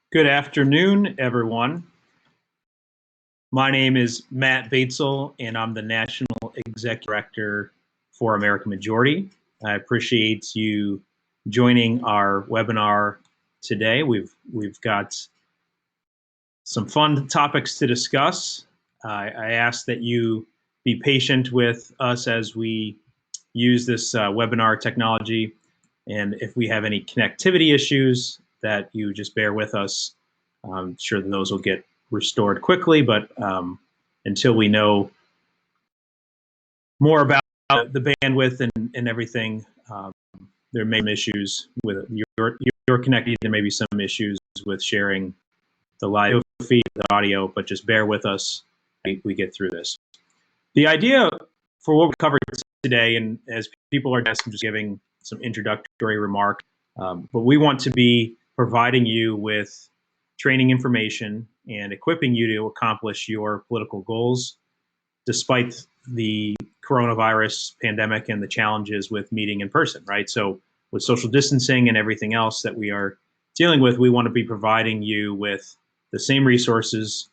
Good afternoon, everyone. My name is Matt Batesel, and I'm the National Executive Director for American Majority. I appreciate you joining our webinar today. We've got some fun topics to discuss. I ask that you be patient with us as we use this webinar technology, and if we have any connectivity issues, that you just bear with us. I'm sure that those will get restored quickly, but until we know more about the bandwidth and everything, there may be issues with your connectivity. There may be some issues with sharing the live feed, the audio, but just bear with us. We get through this. The idea for what we covered today, and as people are just giving some introductory remark, but we want to be providing you with training information and equipping you to accomplish your political goals, despite the coronavirus pandemic and the challenges with meeting in person, right? So with social distancing and everything else that we are dealing with, we want to be providing you with the same resources,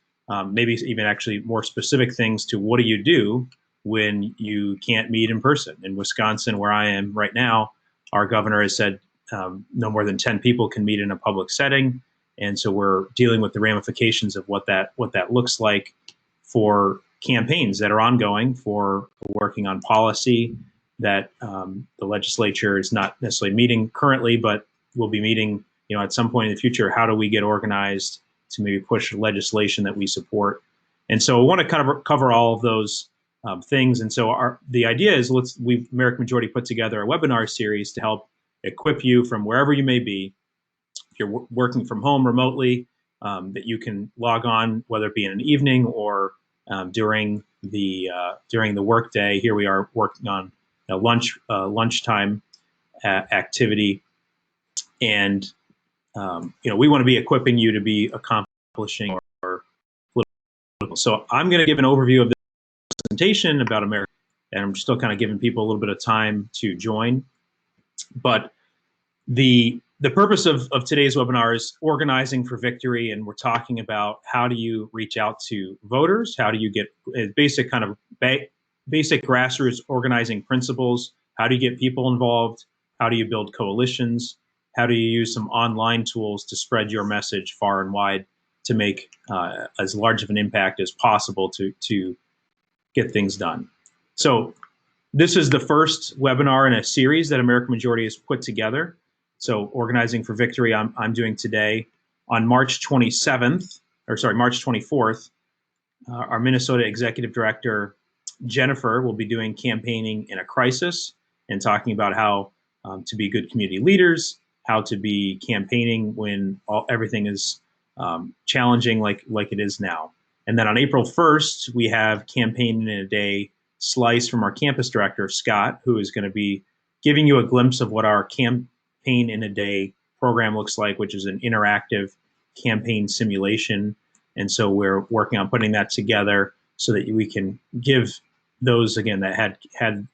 maybe even actually more specific things to what do you do when you can't meet in person. In Wisconsin, where I am right now, our governor has said no more than 10 people can meet in a public setting. And so we're dealing with the ramifications of what that looks like for campaigns that are ongoing, for working on policy that the legislature is not necessarily meeting currently, but will be meeting, at some point in the future. How do we get organized to maybe push legislation that we support? And so I want to kind of cover all of those things. And so the idea is American Majority put together a webinar series to help equip you from wherever you may be. If you're working from home remotely, that you can log on, whether it be in an evening or during the workday. Here we are working on a lunchtime activity, and we want to be equipping you to be accomplishing our political. So I'm going to give an overview of this presentation about America, and I'm still kind of giving people a little bit of time to join. But the purpose of today's webinar is organizing for victory, and we're talking about how do you reach out to voters, how do you get basic grassroots organizing principles, how do you get people involved, how do you build coalitions, how do you use some online tools to spread your message far and wide to make as large of an impact as possible to get things done. So this is the first webinar in a series that American Majority has put together. So Organizing for Victory, I'm doing today. On March 24th, our Minnesota Executive Director, Jennifer, will be doing Campaigning in a Crisis and talking about how to be good community leaders, how to be campaigning when everything is challenging like it is now. And then on April 1st, we have Campaigning in a Day slice from our campus director, Scott, who is going to be giving you a glimpse of what our Campaign in a Day program looks like, which is an interactive campaign simulation. And so we're working on putting that together so that we can give those, again, that had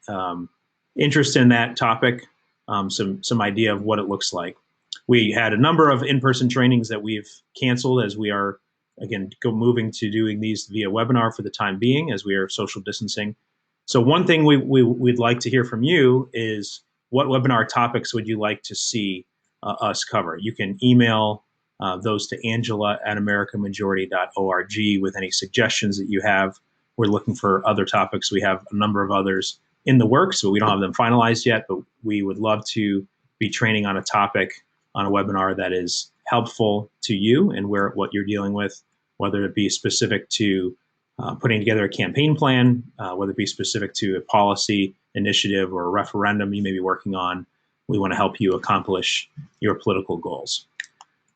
interest in that topic, some idea of what it looks like. We had a number of in-person trainings that we've canceled as we are, again, moving to doing these via webinar for the time being as we are social distancing. So one thing we'd like to hear from you is, what webinar topics would you like to see us cover? You can email those to angela@americanmajority.org with any suggestions that you have. We're looking for other topics. We have a number of others in the works, but we don't have them finalized yet, but we would love to be training on a topic on a webinar that is helpful to you and what you're dealing with, whether it be specific to putting together a campaign plan, whether it be specific to a policy initiative or a referendum you may be working on. We want to help you accomplish your political goals.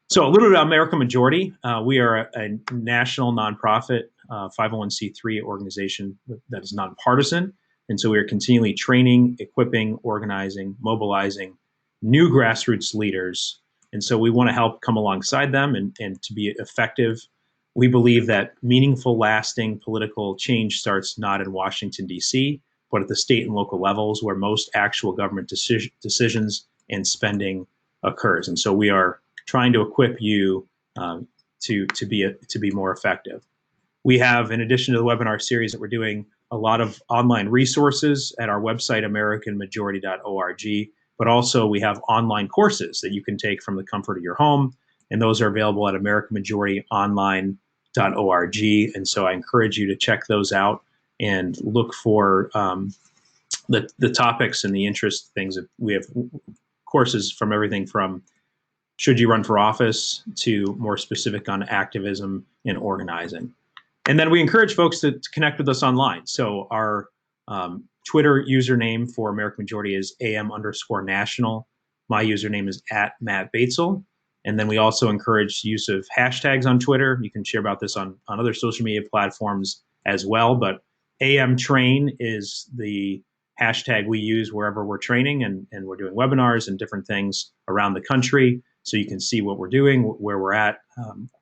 So a little bit about American Majority. We are a national nonprofit 501c3 organization that is nonpartisan. And so we are continually training, equipping, organizing, mobilizing new grassroots leaders. And so we want to help come alongside them and to be effective. We believe that meaningful, lasting political change starts not in Washington, D.C., but at the state and local levels where most actual government decisions and spending occurs. And so we are trying to equip you to be more effective. We have, in addition to the webinar series that we're doing, a lot of online resources at our website, AmericanMajority.org, but also we have online courses that you can take from the comfort of your home, and those are available at AmericanMajorityOnline.org. And so I encourage you to check those out and look for the topics and the interest things. That we have courses from everything from should you run for office to more specific on activism and organizing. And then we encourage folks to connect with us online. So our Twitter username for American Majority is AM_national. My username is @MattBatesel. And then we also encourage use of hashtags on Twitter. You can share about this on other social media platforms as well. But AMTrain is the hashtag we use wherever we're training and we're doing webinars and different things around the country. So you can see what we're doing, where we're at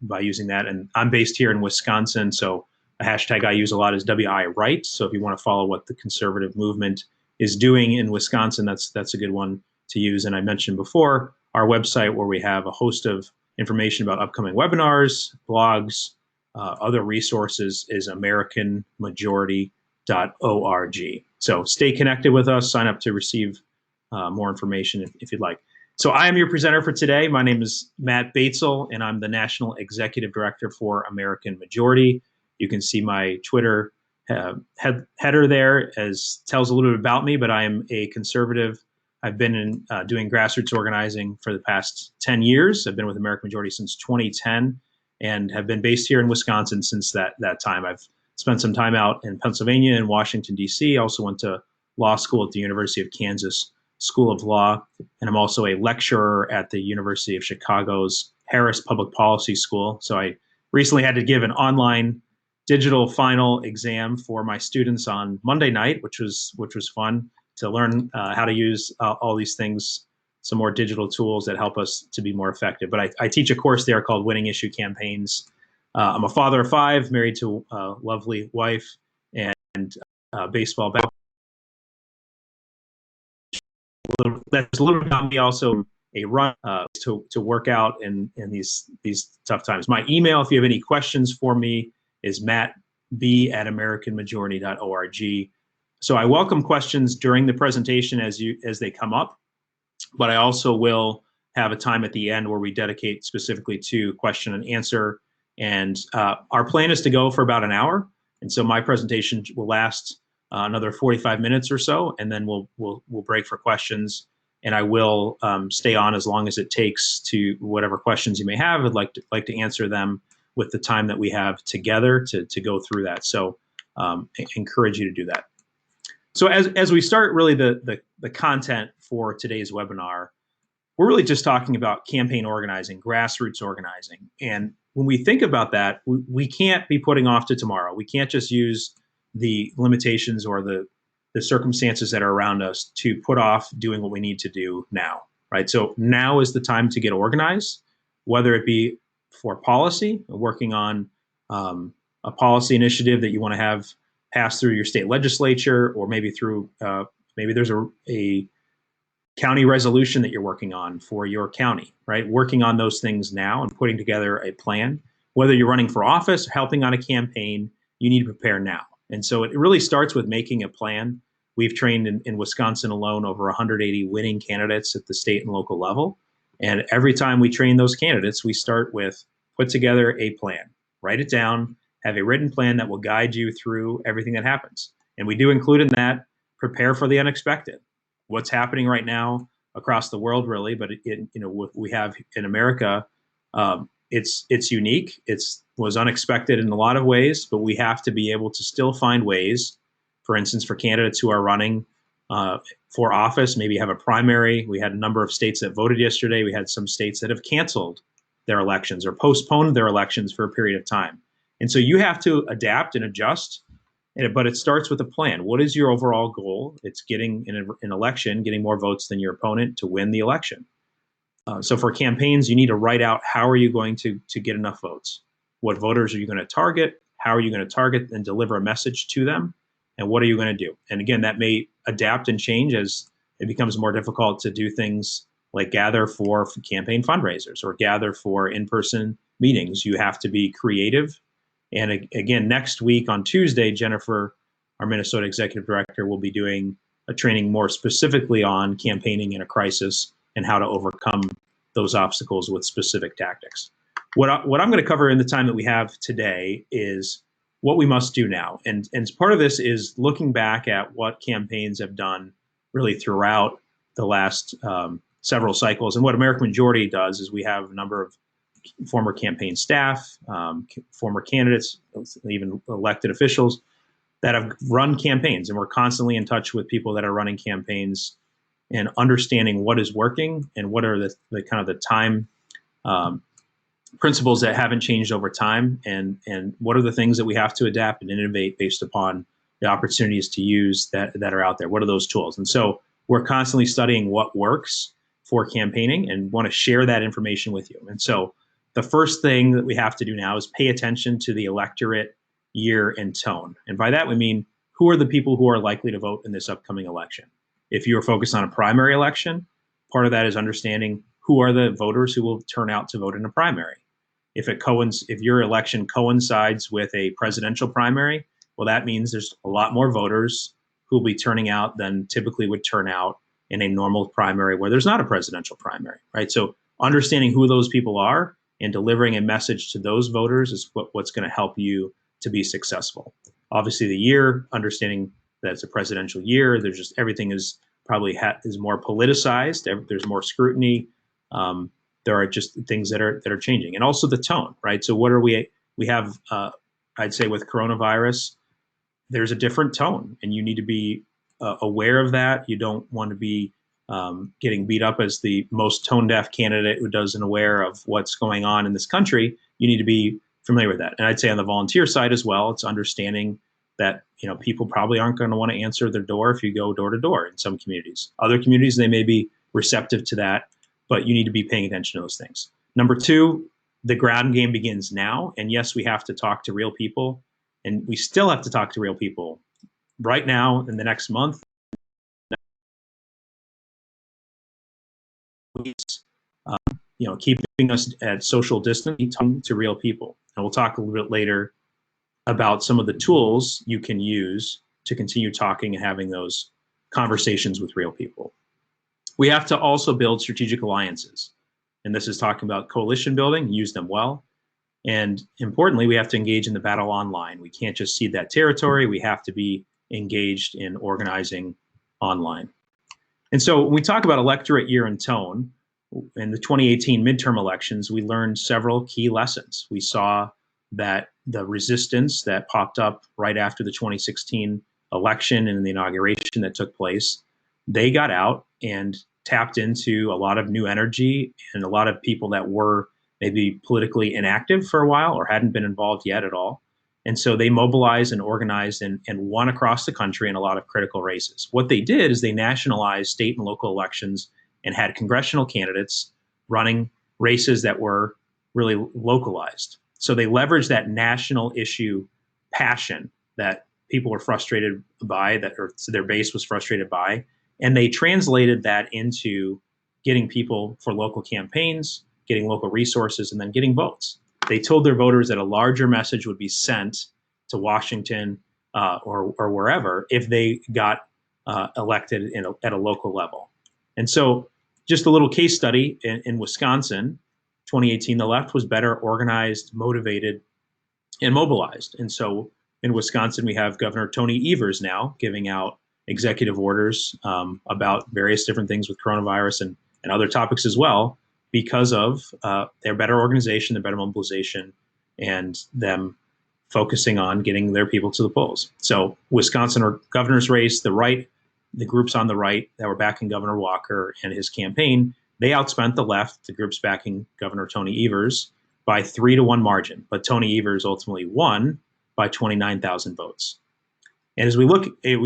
by using that. And I'm based here in Wisconsin, so a hashtag I use a lot is WIRight. So if you want to follow what the conservative movement is doing in Wisconsin, that's a good one to use. And I mentioned before, our website where we have a host of information about upcoming webinars, blogs, other resources is AmericanMajority.org. So stay connected with us, sign up to receive more information if you'd like. So I am your presenter for today. My name is Matt Batesel, and I'm the National Executive Director for American Majority. You can see my Twitter header there as tells a little bit about me, but I am a conservative. I've been doing grassroots organizing for the past 10 years. I've been with American Majority since 2010 and have been based here in Wisconsin since that time. I've spent some time out in Pennsylvania and Washington, D.C. I also went to law school at the University of Kansas School of Law, and I'm also a lecturer at the University of Chicago's Harris Public Policy School. So I recently had to give an online digital final exam for my students on Monday night, which was fun to learn how to use all these things, some more digital tools that help us to be more effective. But I teach a course there called Winning Issue Campaigns. I'm a father of 5, married to a lovely wife, and baseball background. That's a little bit about me. Also, a run to work out in these tough times. My email, if you have any questions for me, is mattb@americanmajority.org. So I welcome questions during the presentation as they come up, but I also will have a time at the end where we dedicate specifically to question and answer. And our plan is to go for about an hour, and so my presentation will last another 45 minutes or so, and then we'll break for questions. And I will stay on as long as it takes to whatever questions you may have. I'd like to answer them with the time that we have together to go through that. So I encourage you to do that. So as we start really the content for today's webinar, we're really just talking about campaign organizing, grassroots organizing. And when we think about that, we can't be putting off to tomorrow. We can't just use the limitations or the circumstances that are around us to put off doing what we need to do now, right? So now is the time to get organized, whether it be for policy, working on a policy initiative that you want to have passed through your state legislature, or maybe through, maybe there's a county resolution that you're working on for your county, right? Working on those things now and putting together a plan. Whether you're running for office or helping on a campaign, you need to prepare now. And so it really starts with making a plan. We've trained in Wisconsin alone over 180 winning candidates at the state and local level. And every time we train those candidates, we start with put together a plan, write it down, have a written plan that will guide you through everything that happens. And we do include in that, prepare for the unexpected. What's happening right now across the world, really, but we have in America, it's unique. Was unexpected in a lot of ways, but we have to be able to still find ways. For instance, for candidates who are running for office, maybe have a primary. We had a number of states that voted yesterday. We had some states that have canceled their elections or postponed their elections for a period of time. And so you have to adapt and adjust, but it starts with a plan. What is your overall goal? It's getting in an election, getting more votes than your opponent to win the election. So for campaigns, you need to write out how are you going to get enough votes? What voters are you going to target? How are you going to target and deliver a message to them? And what are you going to do? And again, that may adapt and change as it becomes more difficult to do things like gather for campaign fundraisers or gather for in-person meetings. You have to be creative. And again, next week on Tuesday, Jennifer, our Minnesota Executive Director, will be doing a training more specifically on campaigning in a crisis and how to overcome those obstacles with specific tactics. What I'm going to cover in the time that we have today is what we must do now. And part of this is looking back at what campaigns have done really throughout the last several cycles. And what American Majority does is we have a number of former campaign staff, former candidates, even elected officials that have run campaigns. And we're constantly in touch with people that are running campaigns and understanding what is working and what are the kind of the time principles that haven't changed over time, and what are the things that we have to adapt and innovate based upon the opportunities to use that are out there. What are those tools? And so we're constantly studying what works for campaigning and want to share that information with you. And so the first thing that we have to do now is pay attention to the electorate year and tone. And by that we mean, who are the people who are likely to vote in this upcoming election? If you are focused on a primary election, part of that is understanding who are the voters who will turn out to vote in a primary. If your election coincides with a presidential primary, well, that means there's a lot more voters who will be turning out than typically would turn out in a normal primary where there's not a presidential primary, right? So understanding who those people are and delivering a message to those voters is what's going to help you to be successful. Obviously, the year, understanding that it's a presidential year, there's just everything is probably is more politicized. There's more scrutiny. There are just things that are changing, and also the tone, right? So what are we have? I'd say with coronavirus, there's a different tone, and you need to be aware of that. You don't want to be getting beat up as the most tone-deaf candidate who doesn't aware of what's going on in this country. You need to be familiar with that. And I'd say on the volunteer side as well, it's understanding that people probably aren't going to want to answer their door if you go door to door in some communities. Other communities, they may be receptive to that, but you need to be paying attention to those things. Number two, the ground game begins now. And yes, we have to talk to real people, and we still have to talk to real people right now in the next month. Keeping us at social distance, talking to real people. And we'll talk a little bit later about some of the tools you can use to continue talking and having those conversations with real people. We have to also build strategic alliances. And this is talking about coalition building, use them well. And importantly, we have to engage in the battle online. We can't just cede that territory. We have to be engaged in organizing online. And so when we talk about electorate year and tone, in the 2018 midterm elections, we learned several key lessons. We saw that the resistance that popped up right after the 2016 election and the inauguration that took place, they got out and tapped into a lot of new energy and a lot of people that were maybe politically inactive for a while or hadn't been involved yet at all. And so they mobilized and organized and won across the country in a lot of critical races. What they did is they nationalized state and local elections and had congressional candidates running races that were really localized. So they leveraged that national issue passion that people were frustrated by, so their base was frustrated by, and they translated that into getting people for local campaigns, getting local resources, and then getting votes. They told their voters that a larger message would be sent to Washington or wherever if they got elected at a local level. And so just a little case study in Wisconsin, 2018, the left was better organized, motivated, and mobilized. And so in Wisconsin, we have Governor Tony Evers now giving out executive orders about various different things with coronavirus and other topics as well, because of their better organization, their better mobilization, and them focusing on getting their people to the polls. So Wisconsin or governor's race, the groups on the right that were backing Governor Walker and his campaign, they outspent the left, the groups backing Governor Tony Evers, by 3-1 margin. But Tony Evers ultimately won by 29,000 votes. And as we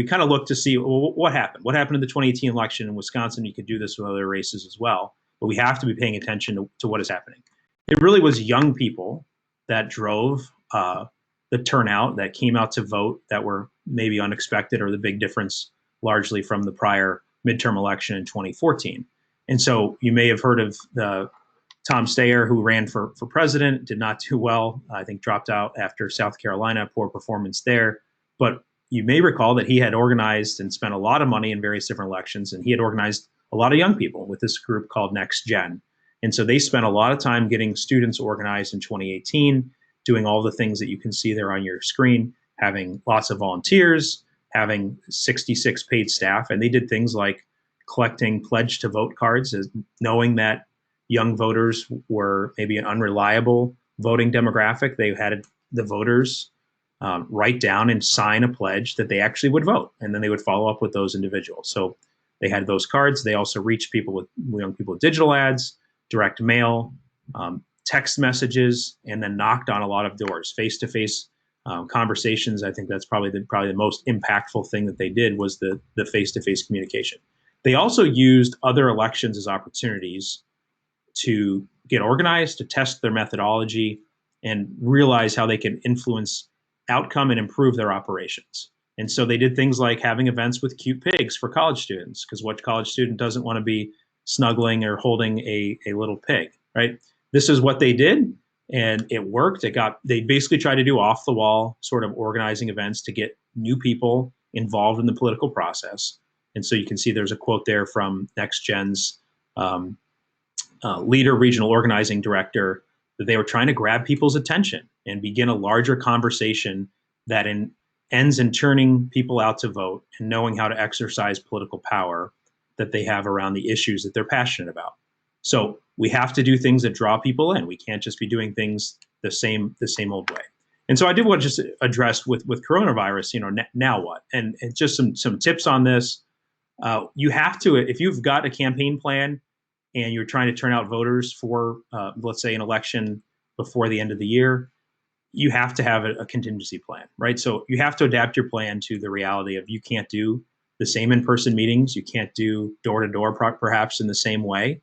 kind of look to see what happened. What happened in the 2018 election in Wisconsin? You could do this with other races as well, but we have to be paying attention to what is happening. It really was young people that drove the turnout, that came out to vote, that were maybe unexpected or the big difference largely from the prior midterm election in 2014. And so you may have heard of the Tom Steyer, who ran for president, did not do well. I think dropped out after South Carolina, poor performance there. But you may recall that he had organized and spent a lot of money in various different elections, and he had organized a lot of young people with this group called Next Gen. And so they spent a lot of time getting students organized in 2018, doing all the things that you can see there on your screen, having lots of volunteers, having 66 paid staff. And they did things like collecting pledge to vote cards, as knowing that young voters were maybe an unreliable voting demographic. They had the voters write down and sign a pledge that they actually would vote, and then they would follow up with those individuals. So they had those cards. They also reached young people with digital ads, direct mail, text messages, and then knocked on a lot of doors, face-to-face conversations. I think that's probably the most impactful thing that they did was the face-to-face communication. They also used other elections as opportunities to get organized, to test their methodology, and realize how they can influence outcome and improve their operations. And so they did things like having events with cute pigs for college students, because what college student doesn't want to be snuggling or holding a little pig, right? This is what they did, and it worked. They basically tried to do off-the-wall sort of organizing events to get new people involved in the political process. And so you can see there's a quote there from Next Gen's leader, regional organizing director, that they were trying to grab people's attention and begin a larger conversation that ends in turning people out to vote and knowing how to exercise political power that they have around the issues that they're passionate about. So we have to do things that draw people in. We can't just be doing things the same old way. And so I did want to just address with coronavirus, now what? And just some tips on this. You have to, if you've got a campaign plan and you're trying to turn out voters for, let's say, an election before the end of the year, you have to have a contingency plan, right? So you have to adapt your plan to the reality of you can't do the same in-person meetings. You can't do door-to-door perhaps in the same way.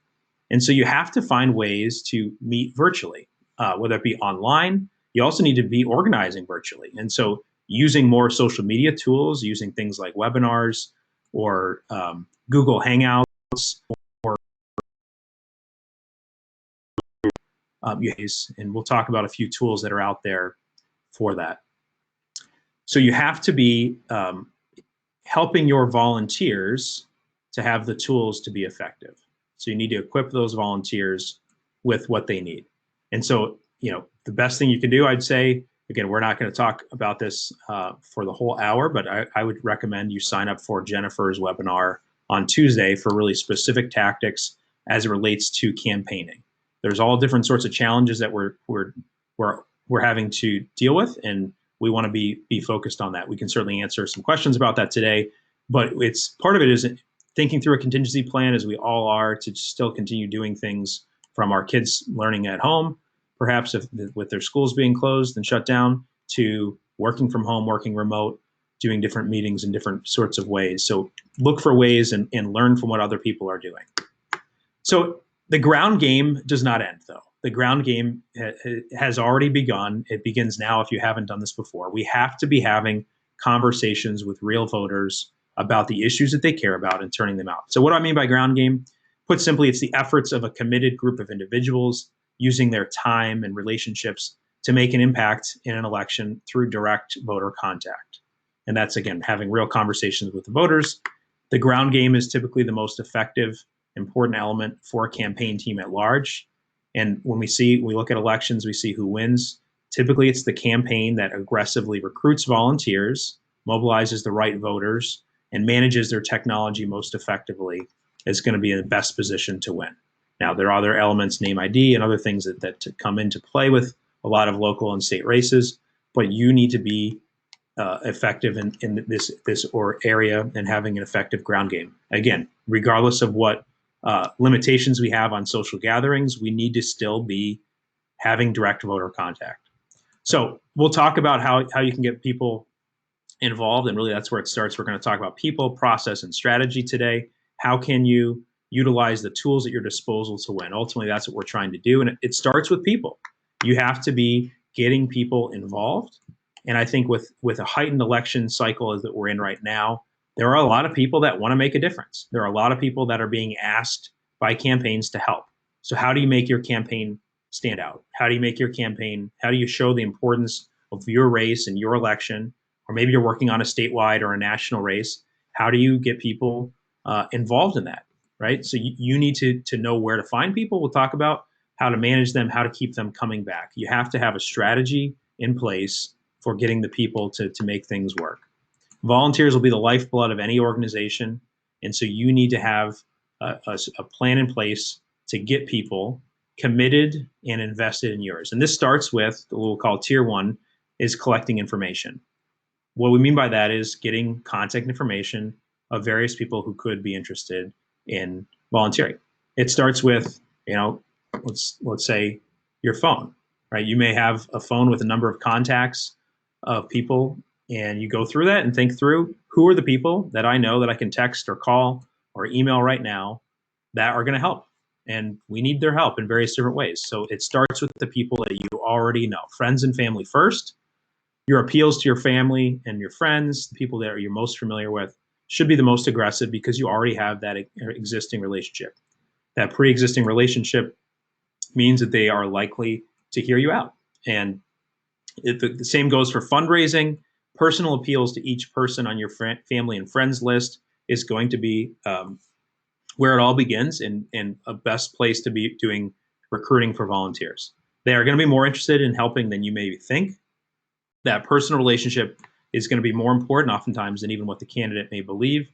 And so you have to find ways to meet virtually, whether it be online. You also need to be organizing virtually. And so using more social media tools, using things like webinars or Google Hangouts, and we'll talk about a few tools that are out there for that. So you have to be helping your volunteers to have the tools to be effective. So you need to equip those volunteers with what they need. And so, the best thing you can do, I'd say, again, we're not going to talk about this for the whole hour, but I would recommend you sign up for Jennifer's webinar on Tuesday for really specific tactics as it relates to campaigning. There's all different sorts of challenges that we're having to deal with, and we want to be focused on that. We can certainly answer some questions about that today, but it's part of it is thinking through a contingency plan, as we all are, to still continue doing things from our kids learning at home, perhaps with their schools being closed and shut down, to working from home, working remote, doing different meetings in different sorts of ways. So look for ways and learn from what other people are doing. So the ground game does not end, though. The ground game has already begun. It begins now if you haven't done this before. We have to be having conversations with real voters about the issues that they care about and turning them out. So what do I mean by ground game? Put simply, it's the efforts of a committed group of individuals using their time and relationships to make an impact in an election through direct voter contact. And that's, again, having real conversations with the voters. The ground game is typically the most effective, important element for a campaign team at large. And when we look at elections, we see who wins. Typically, it's the campaign that aggressively recruits volunteers, mobilizes the right voters, and manages their technology most effectively is going to be in the best position to win. Now, there are other elements, name ID and other things that come into play with a lot of local and state races, but you need to be effective in this area and having an effective ground game. Again, regardless of what limitations we have on social gatherings, we need to still be having direct voter contact. So we'll talk about how you can get people involved, and really that's where it starts. We're going to talk about people, process, and strategy today. How can you utilize the tools at your disposal to win? Ultimately, that's what we're trying to do, and it starts with people. You have to be getting people involved, and I think with a heightened election cycle that we're in right now, there are a lot of people that want to make a difference. There are a lot of people that are being asked by campaigns to help. So how do you make your campaign stand out? How do you show the importance of your race and your election? Or maybe you're working on a statewide or a national race. How do you get people involved in that, right? So you need to know where to find people. We'll talk about how to manage them, how to keep them coming back. You have to have a strategy in place for getting the people to make things work. Volunteers will be the lifeblood of any organization. And so you need to have a plan in place to get people committed and invested in yours. And this starts with what we'll call tier one, is collecting information. What we mean by that is getting contact information of various people who could be interested in volunteering. It starts with, let's say your phone, right? You may have a phone with a number of contacts of people, and you go through that and think through, who are the people that I know that I can text or call or email right now that are going to help. And we need their help in various different ways. So it starts with the people that you already know, friends and family first. Your appeals to your family and your friends, the people that you're most familiar with, should be the most aggressive because you already have that existing relationship. That pre-existing relationship means that they are likely to hear you out. And the same goes for fundraising. Personal appeals to each person on your family and friends list is going to be where it all begins, and a best place to be doing recruiting for volunteers. They are going to be more interested in helping than you maybe think. That personal relationship is going to be more important oftentimes than even what the candidate may believe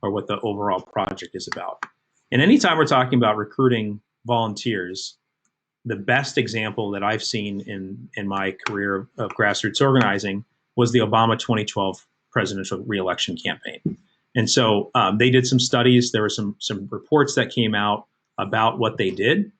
or what the overall project is about. And anytime we're talking about recruiting volunteers, the best example that I've seen in my career of grassroots organizing was the Obama 2012 presidential reelection campaign. And so they did some studies. There were some reports that came out about what they did.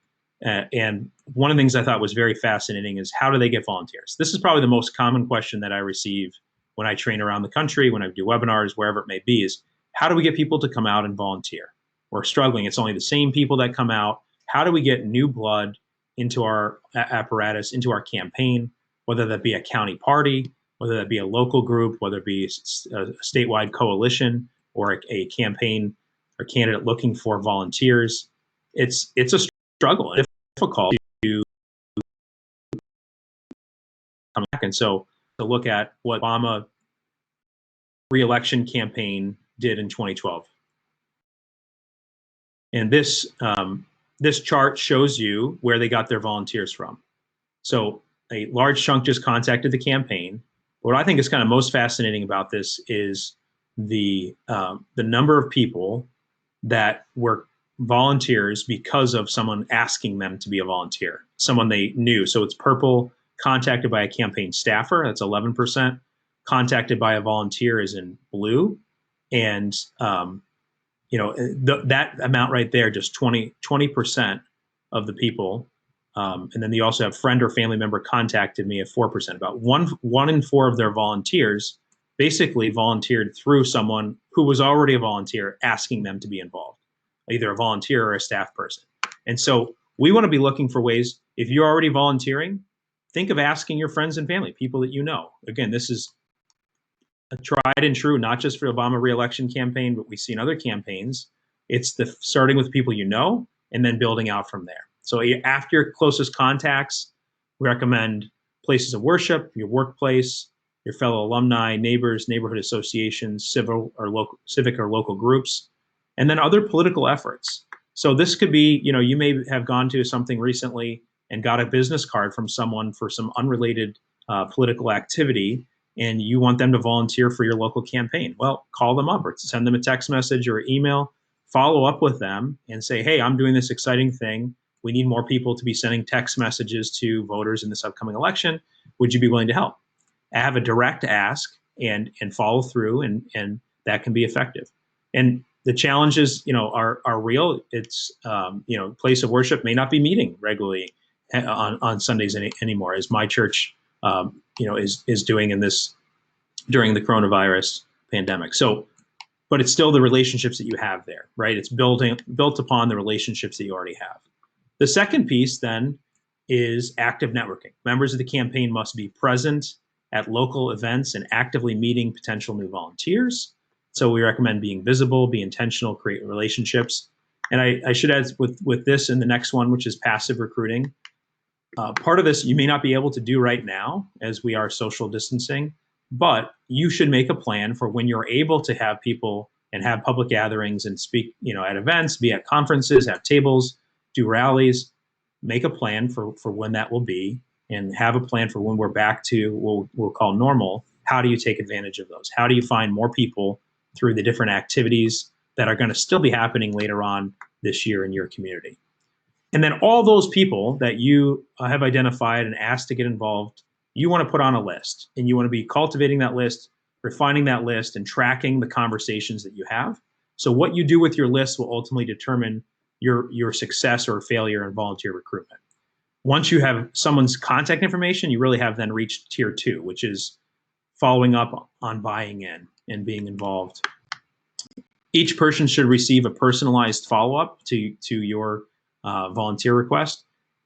And one of the things I thought was very fascinating is, how do they get volunteers? This is probably the most common question that I receive when I train around the country, when I do webinars, wherever it may be, is how do we get people to come out and volunteer? We're struggling. It's only the same people that come out. How do we get new blood into our apparatus, into our campaign, whether that be a county party, whether that be a local group, whether it be a statewide coalition, or a campaign or candidate looking for volunteers? It's a struggle and difficult to come back. And so to look at what Obama re-election campaign did in 2012. And this chart shows you where they got their volunteers from. So a large chunk just contacted the campaign. What I think is kind of most fascinating about this is the number of people that were volunteers because of someone asking them to be a volunteer, someone they knew. So it's purple, contacted by a campaign staffer, that's 11%. Contacted by a volunteer is in blue. And that amount right there, just 20% of the people. And then you also have friend or family member contacted me at 4%. About one in four of their volunteers basically volunteered through someone who was already a volunteer asking them to be involved, either a volunteer or a staff person. And so we want to be looking for ways, if you're already volunteering, think of asking your friends and family, people that you know. Again, this is a tried and true, not just for the Obama re-election campaign, but we see in other campaigns. It's starting with people you know and then building out from there. So after your closest contacts, we recommend places of worship, your workplace, your fellow alumni, neighbors, neighborhood associations, civic or local groups, and then other political efforts. So this could be, you may have gone to something recently and got a business card from someone for some unrelated political activity, and you want them to volunteer for your local campaign. Well, call them up or send them a text message or email, follow up with them and say, hey, I'm doing this exciting thing. We need more people to be sending text messages to voters in this upcoming election. Would you be willing to help? Have a direct ask and follow through, and that can be effective. And the challenges, are real. It's, place of worship may not be meeting regularly on Sundays anymore, as my church, is doing in this during the coronavirus pandemic. So, but it's still the relationships that you have there, right? It's built upon the relationships that you already have. The second piece then is active networking. Members of the campaign must be present at local events and actively meeting potential new volunteers. So we recommend being visible, be intentional, create relationships. And I should add with this and the next one, which is passive recruiting. Part of this you may not be able to do right now as we are social distancing, but you should make a plan for when you're able to have people and have public gatherings and speak, at events, be at conferences, have tables, do rallies. Make a plan for when that will be, and have a plan for when we're back to what we'll call normal. How do you take advantage of those? How do you find more people through the different activities that are going to still be happening later on this year in your community? And then all those people that you have identified and asked to get involved, you want to put on a list, and you want to be cultivating that list, refining that list, and tracking the conversations that you have. So what you do with your list will ultimately determine your success or failure in volunteer recruitment. Once you have someone's contact information, you really have then reached tier 2, which is following up on buying in and being involved. Each person should receive a personalized follow-up to your volunteer request.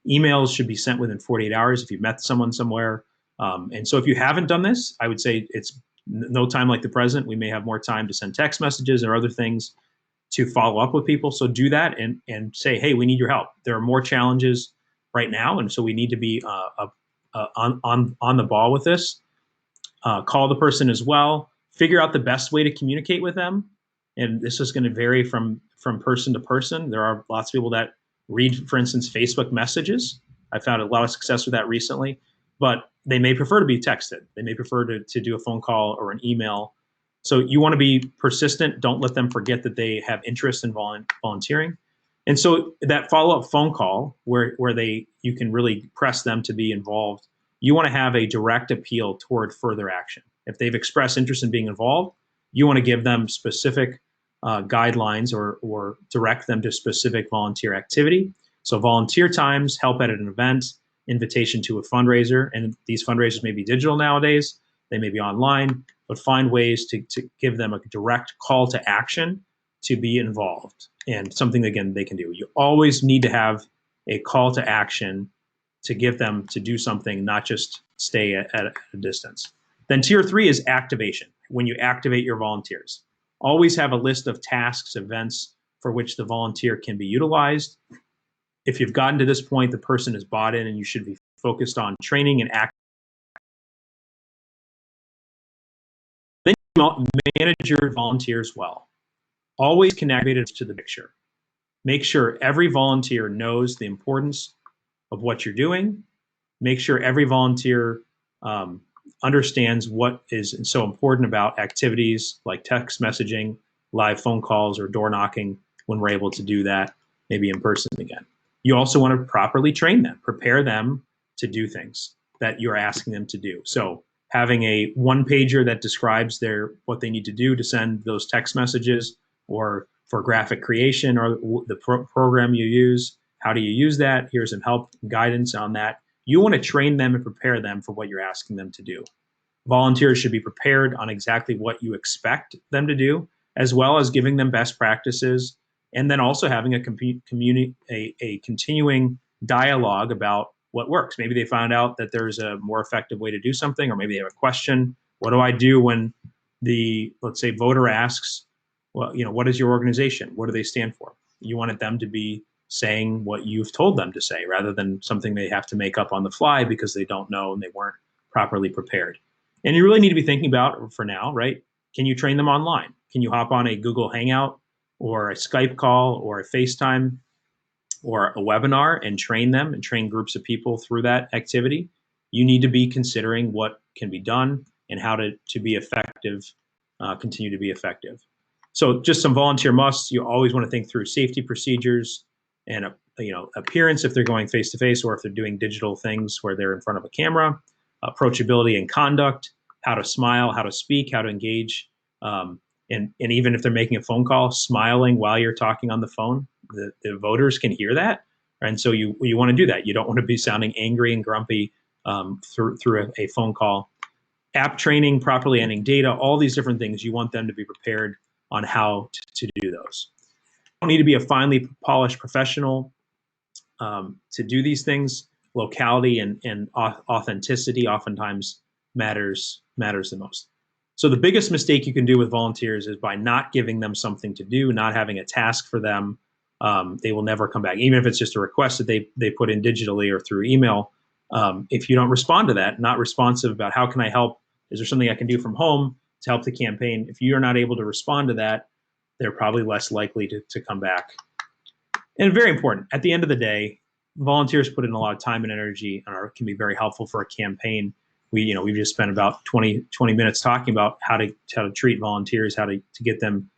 Emails should be sent within 48 hours if you've met someone somewhere. And so if you haven't done this, I would say it's no time like the present. We may have more time to send text messages or other things to follow up with people. So do that and say, hey, we need your help. There are more challenges right now, and so we need to be on the ball with this. Call the person as well. Figure out the best way to communicate with them. And this is going to vary from person to person. There are lots of people that read, for instance, Facebook messages. I found a lot of success with that recently, but they may prefer to be texted. They may prefer to do a phone call or an email. So you want to be persistent. Don't let them forget that they have interest in volunteering. And so that follow-up phone call where you can really press them to be involved, you want to have a direct appeal toward further action. If they've expressed interest in being involved, you want to give them specific guidelines or direct them to specific volunteer activity. So volunteer times, help at an event, invitation to a fundraiser, and these fundraisers may be digital nowadays, they may be online, but find ways to give them a direct call to action to be involved, and something, again, they can do. You always need to have a call to action to give them to do something, not just stay at a distance. Then tier 3 is activation, when you activate your volunteers. Always have a list of tasks, events for which the volunteer can be utilized. If you've gotten to this point, the person is bought in, and you should be focused on training and activation. Then you manage your volunteers well. Always connected to the picture. Make sure every volunteer knows the importance of what you're doing. Make sure every volunteer understands what is so important about activities like text messaging, live phone calls, or door knocking when we're able to do that, maybe in person again. You also want to properly train them, prepare them to do things that you're asking them to do. So having a one-pager that describes what they need to do to send those text messages, or for graphic creation or the program you use, how do you use that? Here's some help and guidance on that. You want to train them and prepare them for what you're asking them to do. Volunteers should be prepared on exactly what you expect them to do, as well as giving them best practices, and then also having a continuing dialogue about what works. Maybe they found out that there's a more effective way to do something, or maybe they have a question. What do I do when let's say, voter asks, well, what is your organization? What do they stand for? You wanted them to be saying what you've told them to say, rather than something they have to make up on the fly because they don't know and they weren't properly prepared. And you really need to be thinking about, for now, right? Can you train them online? Can you hop on a Google Hangout or a Skype call or a FaceTime or a webinar and train them and train groups of people through that activity? You need to be considering what can be done and how to be effective, continue to be effective. So just some volunteer musts. You always want to think through safety procedures and appearance if they're going face-to-face, or if they're doing digital things where they're in front of a camera. Approachability and conduct, how to smile, how to speak, how to engage. And even if they're making a phone call, smiling while you're talking on the phone, the voters can hear that. And so you want to do that. You don't want to be sounding angry and grumpy through a phone call. App training, properly entering data, all these different things, you want them to be prepared on how to do those. You don't need to be a finely polished professional to do these things. Locality and authenticity oftentimes matters the most. So the biggest mistake you can do with volunteers is by not giving them something to do, not having a task for them, they will never come back, even if it's just a request that they put in digitally or through email. If you don't respond to that, not responsive about how can I help, is there something I can do from home to help the campaign? If you're not able to respond to that, they're probably less likely to come back. And very important, at the end of the day, volunteers put in a lot of time and energy and can be very helpful for a campaign. We've just spent about 20 minutes talking about how to treat volunteers, how to get them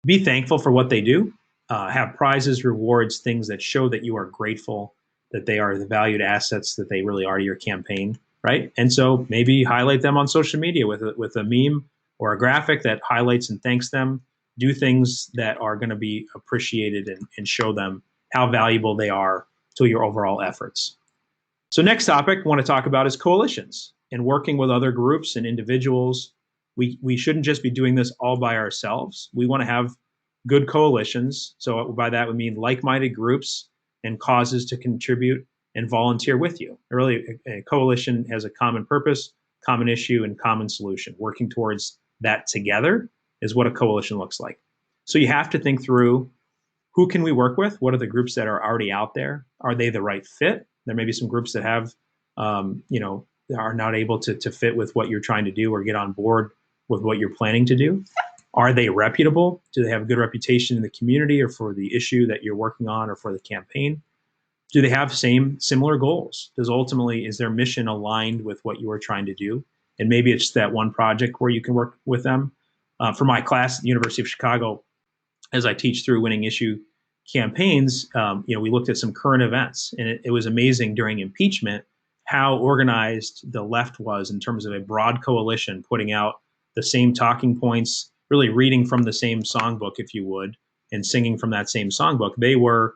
be thankful for what they do, have prizes, rewards, things that show that you are grateful, that they are the valued assets that they really are to your campaign, right? And so maybe highlight them on social media with a meme or a graphic that highlights and thanks them. Do things that are going to be appreciated and show them how valuable they are to your overall efforts. So next topic I want to talk about is coalitions and working with other groups and individuals. We shouldn't just be doing this all by ourselves. We want to have good coalitions. So by that we mean like-minded groups and causes to contribute and volunteer with you. Really, a coalition has a common purpose, common issue, and common solution. Working towards that together is what a coalition looks like. So you have to think through, who can we work with? What are the groups that are already out there? Are they the right fit? There may be some groups that have, are not able to fit with what you're trying to do or get on board with what you're planning to do. Are they reputable? Do they have a good reputation in the community or for the issue that you're working on or for the campaign? Do they have similar goals? Is their mission aligned with what you are trying to do? And maybe it's that one project where you can work with them. For my class at the University of Chicago, as I teach through winning issue campaigns, we looked at some current events, and it was amazing during impeachment how organized the left was in terms of a broad coalition putting out the same talking points, really reading from the same songbook, if you would, and singing from that same songbook. They were,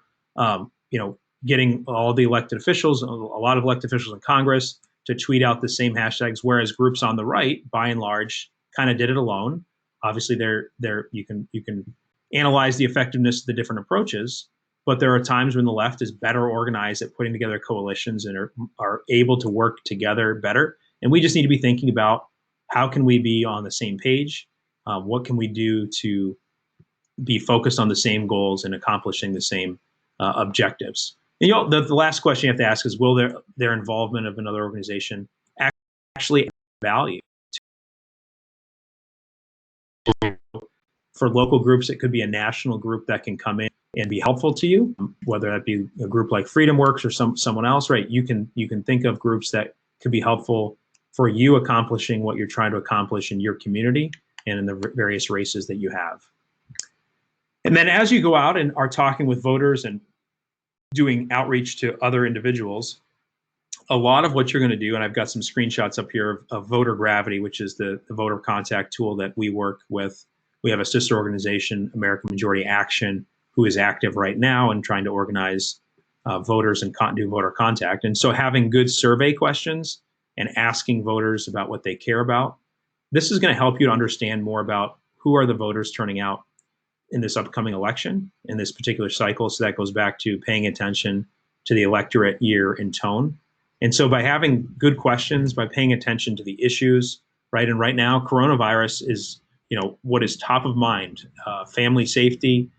getting all the elected officials, a lot of elected officials in Congress, to tweet out the same hashtags, whereas groups on the right, by and large, kind of did it alone. Obviously, you can analyze the effectiveness of the different approaches, but there are times when the left is better organized at putting together coalitions and are able to work together better. And we just need to be thinking about, how can we be on the same page? What can we do to be focused on the same goals and accomplishing the same objectives? And the last question you have to ask is, will their involvement of another organization actually add value? For local groups, it could be a national group that can come in and be helpful to you, whether that be a group like Freedom Works or someone else, right? You can think of groups that could be helpful for you accomplishing what you're trying to accomplish in your community and in the various races that you have. And then as you go out and are talking with voters and doing outreach to other individuals, a lot of what you're going to do, and I've got some screenshots up here of Voter Gravity, which is the voter contact tool that we work with. We have a sister organization, American Majority Action, who is active right now and trying to organize voters and do voter contact. And so having good survey questions and asking voters about what they care about, this is going to help you to understand more about who are the voters turning out in this upcoming election, in this particular cycle. So that goes back to paying attention to the electorate year and tone. And so by having good questions, by paying attention to the issues, right? And right now, coronavirus is, what is top of mind. Family safety,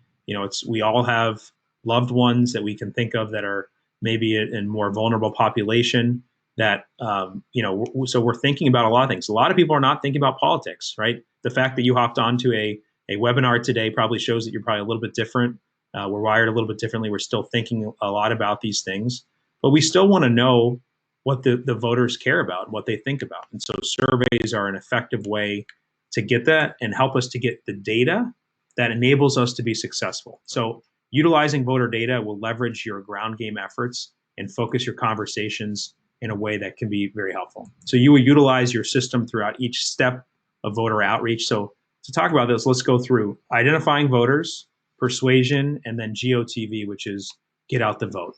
we all have loved ones that we can think of that are maybe in more vulnerable population that, so we're thinking about a lot of things. A lot of people are not thinking about politics, right? The fact that you hopped onto a webinar today probably shows that you're probably a little bit different. We're wired a little bit differently. We're still thinking a lot about these things, but we still want to know what the voters care about and what they think about. And so surveys are an effective way to get that and help us to get the data that enables us to be successful. So utilizing voter data will leverage your ground game efforts and focus your conversations in a way that can be very helpful. So you will utilize your system throughout each step of voter outreach. So to talk about this, let's go through identifying voters, persuasion, and then GOTV, which is get out the vote.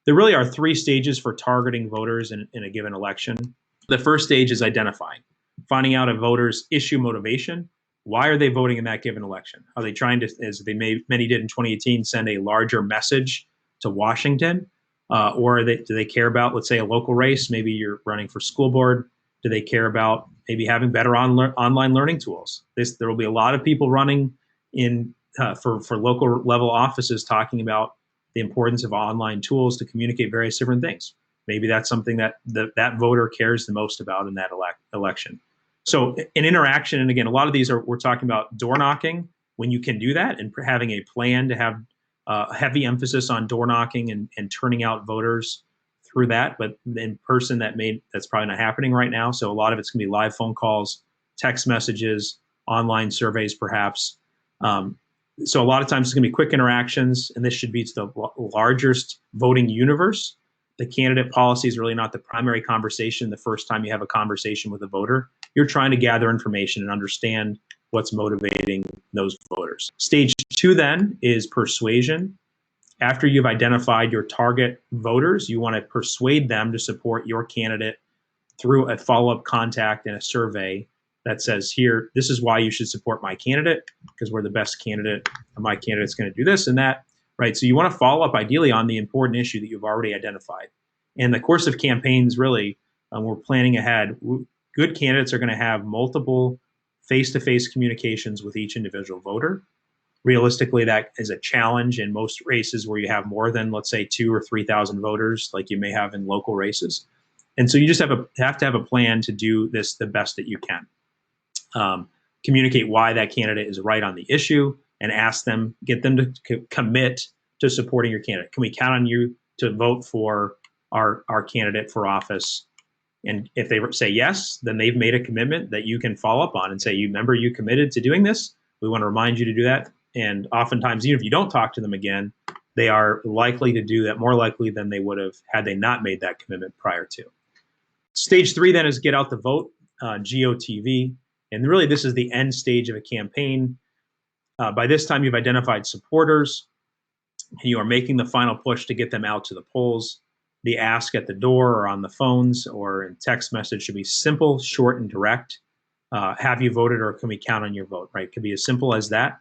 There really are 3 stages for targeting voters in a given election. The first stage is identifying, finding out a voter's issue motivation. Why are they voting in that given election? Are they trying to, as many did in 2018, send a larger message to Washington? Or do they care about, let's say, a local race? Maybe you're running for school board. Do they care about maybe having better online learning tools? There will be a lot of people running in for local level offices talking about the importance of online tools to communicate various different things. Maybe that's something that that voter cares the most about in that election. So an interaction, and again, a lot of these we're talking about door knocking when you can do that, and having a plan to have heavy emphasis on door knocking and turning out voters through that. But in person, that's probably not happening right now. So a lot of it's going to be live phone calls, text messages, online surveys, perhaps. So a lot of times it's going to be quick interactions, and this should be to the largest voting universe. The candidate policy is really not the primary conversation the first time you have a conversation with a voter. You're trying to gather information and understand what's motivating those voters. Stage 2 then is persuasion. After you've identified your target voters, you want to persuade them to support your candidate through a follow-up contact and a survey that says, here, this is why you should support my candidate, because we're the best candidate, and my candidate's going to do this and that, right? So you want to follow up ideally on the important issue that you've already identified. In the course of campaigns, really, we're planning ahead. Good candidates are going to have multiple face-to-face communications with each individual voter. Realistically, that is a challenge in most races where you have more than, let's say, 2,000 or 3,000 voters, like you may have in local races. And so you just have to have a plan to do this the best that you can. Communicate why that candidate is right on the issue, and get them to commit to supporting your candidate. Can we count on you to vote for our candidate for office? And if they say yes, then they've made a commitment that you can follow up on and say, you remember you committed to doing this? We want to remind you to do that. And oftentimes, even if you don't talk to them again, they are likely to do that, more likely than they would have had they not made that commitment prior to. Stage 3 then is get out the vote, GOTV. And really, this is the end stage of a campaign. By this time, you've identified supporters, and you are making the final push to get them out to the polls. The ask at the door or on the phones or in text message should be simple, short, and direct. Have you voted, or can we count on your vote, right? It could be as simple as that,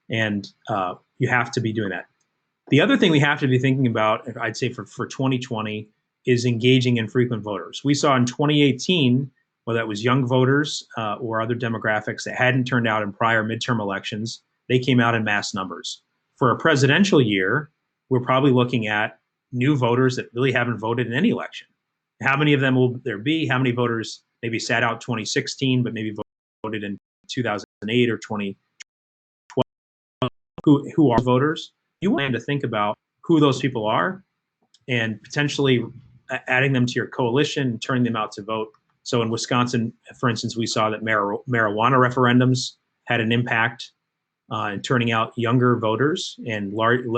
and you have to be doing that. The other thing we have to be thinking about, I'd say for 2020, is engaging infrequent voters. We saw in 2018, whether that was young voters or other demographics that hadn't turned out in prior midterm elections, they came out in mass numbers. For a presidential year, we're probably looking at new voters that really haven't voted in any election. How many of them will there be? How many voters maybe sat out 2016, but maybe voted in 2008 or 2012? Who are voters? You want to think about who those people are and potentially adding them to your coalition and turning them out to vote. So in Wisconsin, for instance, we saw that marijuana referendums had an impact in turning out younger voters, and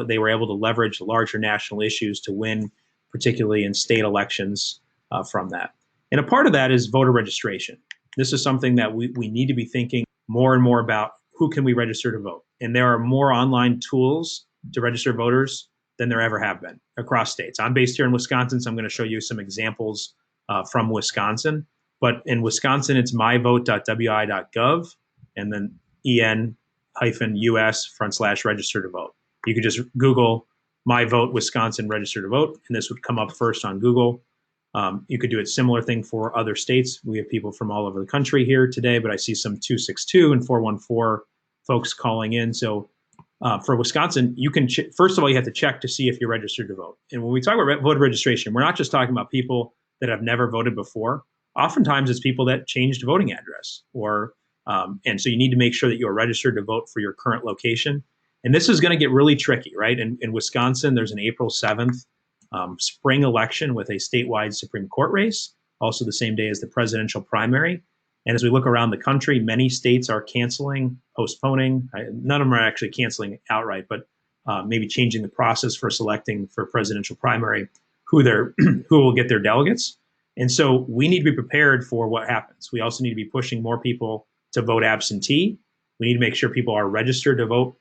they were able to leverage larger national issues to win, particularly in state elections from that. And a part of that is voter registration. This is something that we need to be thinking more and more about. Who can we register to vote? And there are more online tools to register voters than there ever have been across states. I'm based here in Wisconsin, so I'm going to show you some examples from Wisconsin. But in Wisconsin, it's myvote.wi.gov and then en-us/register to vote. You could just Google my vote Wisconsin register to vote, and this would come up first on Google. You could do a similar thing for other states. We have people from all over the country here today, but I see some 262 and 414 folks calling in. So for Wisconsin, you can first of all, you have to check to see if you're registered to vote. And when we talk about voter registration, we're not just talking about people that have never voted before. Oftentimes, it's people that changed voting address, and so you need to make sure that you are registered to vote for your current location. And this is going to get really tricky, right? In Wisconsin, there's an April 7th spring election with a statewide Supreme Court race, also the same day as the presidential primary. And as we look around the country, many states are canceling, postponing. None of them are actually canceling outright, but maybe changing the process for selecting for presidential primary who will get their delegates. And so we need to be prepared for what happens. We also need to be pushing more people to vote absentee. We need to make sure people are registered to vote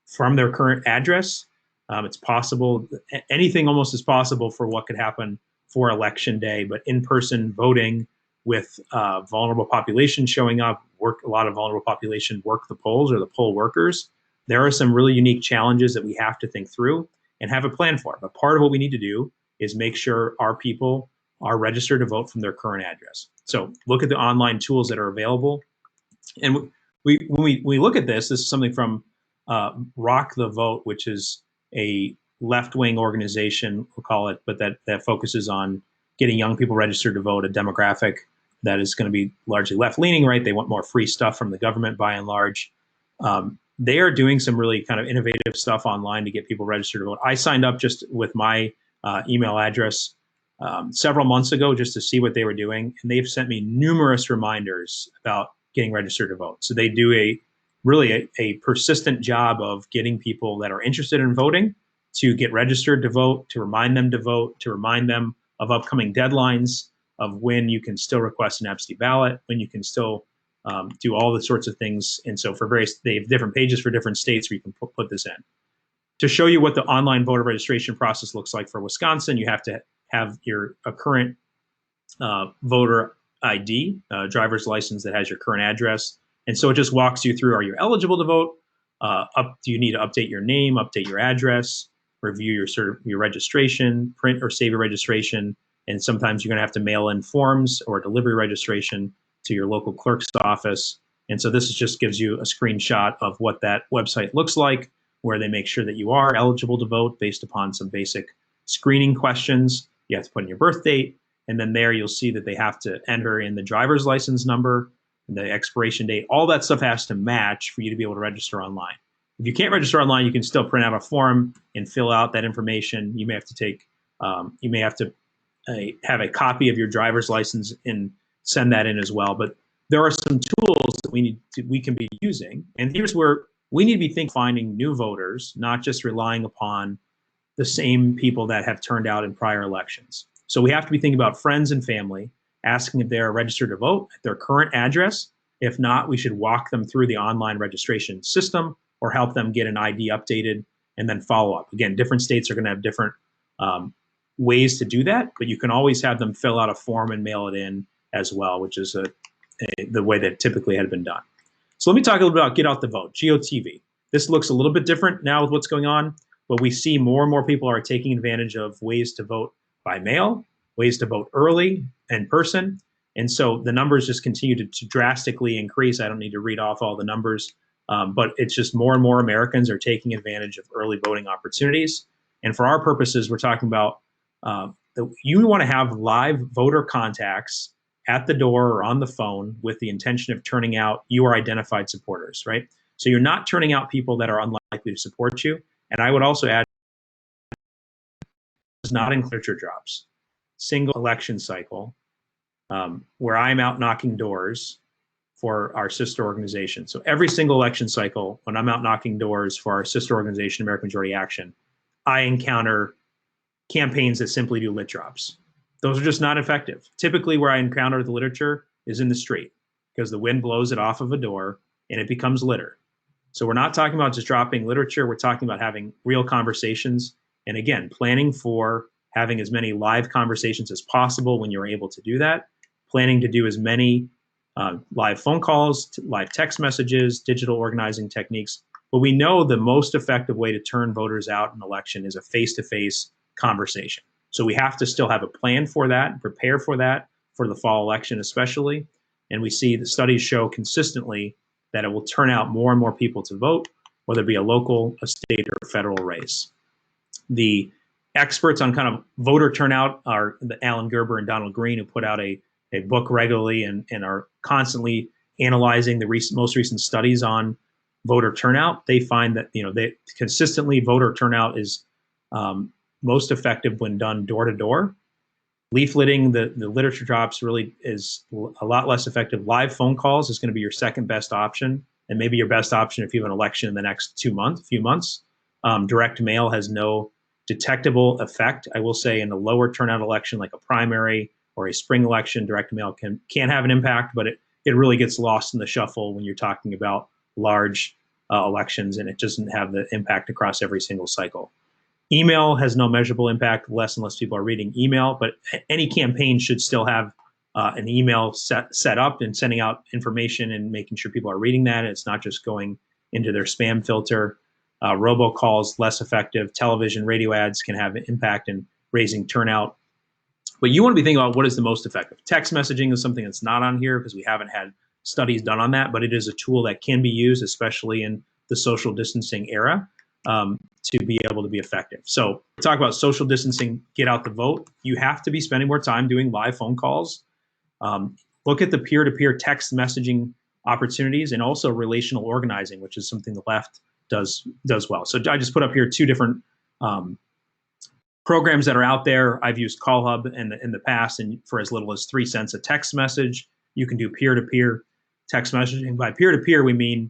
from their current address. It's possible, anything almost is possible for what could happen for election day, but in-person voting with vulnerable population showing up, a lot of vulnerable population work the polls or the poll workers. There are some really unique challenges that we have to think through and have a plan for. But part of what we need to do is make sure our people are registered to vote from their current address. So look at the online tools that are available. And when we look at this is something from Rock the Vote, which is a left-wing organization, we'll call it, but that focuses on getting young people registered to vote, a demographic that is going to be largely left-leaning, right? They want more free stuff from the government by and large. They are doing some really kind of innovative stuff online to get people registered to vote. I signed up just with my email address several months ago just to see what they were doing, and they've sent me numerous reminders about getting registered to vote. So they do a persistent job of getting people that are interested in voting to get registered to vote, to remind them to vote, to remind them of upcoming deadlines, of when you can still request an absentee ballot, when you can still do all the sorts of things. And so they have different pages for different states where you can put this in. To show you what the online voter registration process looks like for Wisconsin, you have to have a current voter ID, driver's license that has your current address. And so it just walks you through, are you eligible to vote? Do you need to update your name, update your address, review your registration, print or save your registration, and sometimes you're going to have to mail in forms or delivery registration to your local clerk's office. And so this just gives you a screenshot of what that website looks like, where they make sure that you are eligible to vote based upon some basic screening questions. You have to put in your birth date, and then there you'll see that they have to enter in the driver's license number, the expiration date. All that stuff has to match for you to be able to register online. If you can't register online, you can still print out a form and fill out that information. You may have to have a copy of your driver's license and send that in as well. But there are some tools that we can be using, and here's where we need to be finding new voters, not just relying upon the same people that have turned out in prior elections. So we have to be thinking about friends and family, asking if they're registered to vote at their current address. If not, we should walk them through the online registration system or help them get an ID updated and then follow up. Again, different states are going to have different ways to do that, but you can always have them fill out a form and mail it in as well, which is the way that typically had been done. So let me talk a little bit about Get Out the Vote, GOTV. This looks a little bit different now with what's going on, but we see more and more people are taking advantage of ways to vote by mail, ways to vote early, in person. And so the numbers just continue to drastically increase. I don't need to read off all the numbers, but it's just more and more Americans are taking advantage of early voting opportunities. And for our purposes, we're talking about you want to have live voter contacts at the door or on the phone with the intention of turning out your identified supporters, right? So you're not turning out people that are unlikely to support you. And I would also add, it's not in literature drops. Single election cycle, where I'm out knocking doors for our sister organization. So every single election cycle, when I'm out knocking doors for our sister organization, American Majority Action, I encounter campaigns that simply do lit drops. Those are just not effective. Typically where I encounter the literature is in the street, because the wind blows it off of a door and it becomes litter. So we're not talking about just dropping literature. We're talking about having real conversations. And again, planning for having as many live conversations as possible when you're able to do that. Planning to do as many live phone calls, live text messages, digital organizing techniques. But we know the most effective way to turn voters out in an election is a face-to-face conversation. So we have to still have a plan for that, prepare for that for the fall election especially. And we see the studies show consistently that it will turn out more and more people to vote, whether it be a local, a state, or federal race. The experts on kind of voter turnout are Alan Gerber and Donald Green, who put out a book regularly and are constantly analyzing the most recent studies on voter turnout. They find that they consistently voter turnout is most effective when done door to door. Leafleting, the literature drops really is a lot less effective. Live phone calls is going to be your second best option, and maybe your best option if you have an election in the next few months. Direct mail has no detectable effect. I will say in a lower turnout election like a primary or a spring election, direct mail can have an impact, but it really gets lost in the shuffle when you're talking about large elections, and it doesn't have the impact across every single cycle. Email has no measurable impact, less and less people are reading email, but any campaign should still have an email set up and sending out information and making sure people are reading that. It's not just going into their spam filter. Robocalls, less effective. Television, radio ads can have an impact in raising turnout. But you want to be thinking about what is the most effective. Text messaging is something that's not on here because we haven't had studies done on that, but it is a tool that can be used, especially in the social distancing era to be able to be effective. So talk about social distancing, get out the vote. You have to be spending more time doing live phone calls. Look at the peer-to-peer text messaging opportunities and also relational organizing, which is something the left does well. So I just put up here two different programs that are out there. I've used Call Hub in the past, and for as little as 3 cents a text message, you can do peer-to-peer text messaging. By peer-to-peer, we mean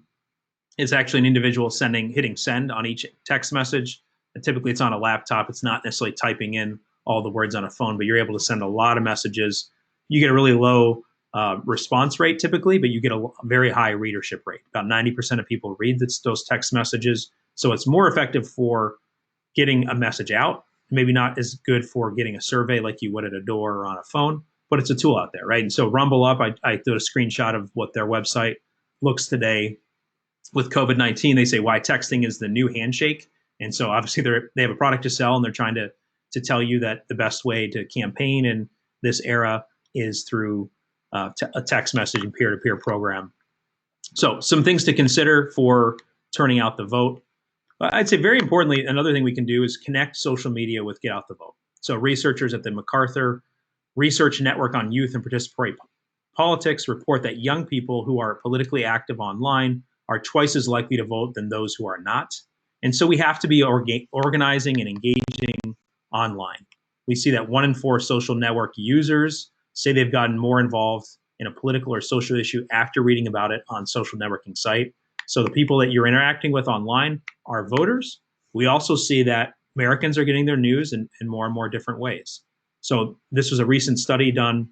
it's actually an individual hitting send on each text message. And typically, it's on a laptop. It's not necessarily typing in all the words on a phone, but you're able to send a lot of messages. You get a really low response rate typically, but you get a very high readership rate. About 90% of people read those text messages. So it's more effective for getting a message out. Maybe not as good for getting a survey like you would at a door or on a phone, but it's a tool out there, right? And so Rumble Up, I did a screenshot of what their website looks today. With COVID-19, they say why texting is the new handshake. And so obviously they have a product to sell, and they're trying to tell you that the best way to campaign in this era is through a text messaging peer-to-peer program. So some things to consider for turning out the vote. I'd say very importantly, another thing we can do is connect social media with Get Out the Vote. So researchers at the MacArthur Research Network on Youth and Participatory Politics report that young people who are politically active online are twice as likely to vote than those who are not. And so we have to be organizing and engaging online. We see that 1 in 4 social network users say they've gotten more involved in a political or social issue after reading about it on social networking site. So the people that you're interacting with online are voters. We also see that Americans are getting their news in more and more different ways. So this was a recent study done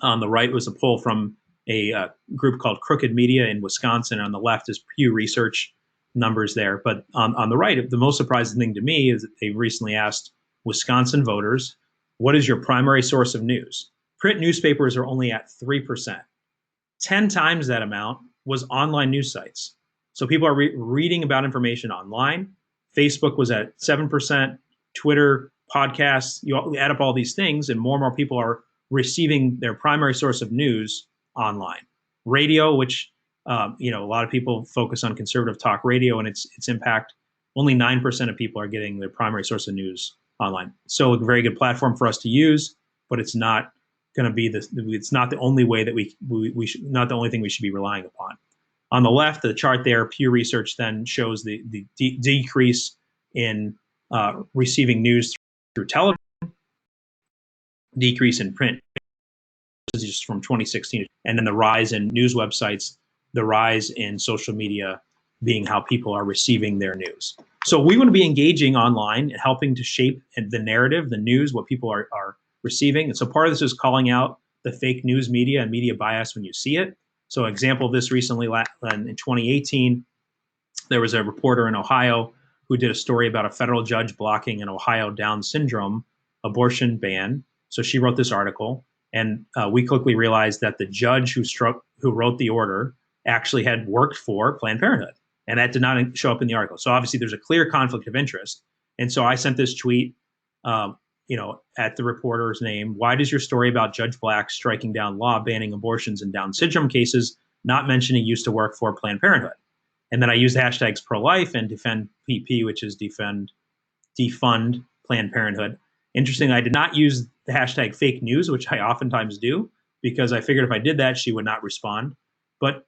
on the right, was a poll from a group called Crooked Media in Wisconsin. On the left is Pew Research numbers there. But on the right, the most surprising thing to me is that they recently asked Wisconsin voters, what is your primary source of news? Print newspapers are only at 3%. 10 times that amount was online news sites. So people are reading about information online. Facebook was at 7%, Twitter, podcasts, you add up all these things, and more people are receiving their primary source of news online. Radio, which a lot of people focus on conservative talk radio and its impact, only 9% of people are getting their primary source of news online. So a very good platform for us to use, but it's not going to be it's not the only way that we should, not the only thing we should be relying upon. On the left, the chart there, Pew Research then shows the decrease in receiving news through television, decrease in print, just from 2016, and then the rise in news websites, the rise in social media being how people are receiving their news. So we want to be engaging online and helping to shape the narrative, the news, what people are receiving. And so part of this is calling out the fake news media and media bias when you see it. So an example of this recently, in 2018, there was a reporter in Ohio who did a story about a federal judge blocking an Ohio Down syndrome abortion ban. So she wrote this article, and we quickly realized that the judge who wrote the order actually had worked for Planned Parenthood, and that did not show up in the article. So obviously there's a clear conflict of interest. And so I sent this tweet, at the reporter's name: why does your story about Judge Black striking down law banning abortions in Down syndrome cases not mention he used to work for Planned Parenthood? And then I used the hashtags pro-life and defend PP, which is defund Planned Parenthood. Interestingly, I did not use the hashtag fake news, which I oftentimes do, because I figured if I did that, she would not respond. But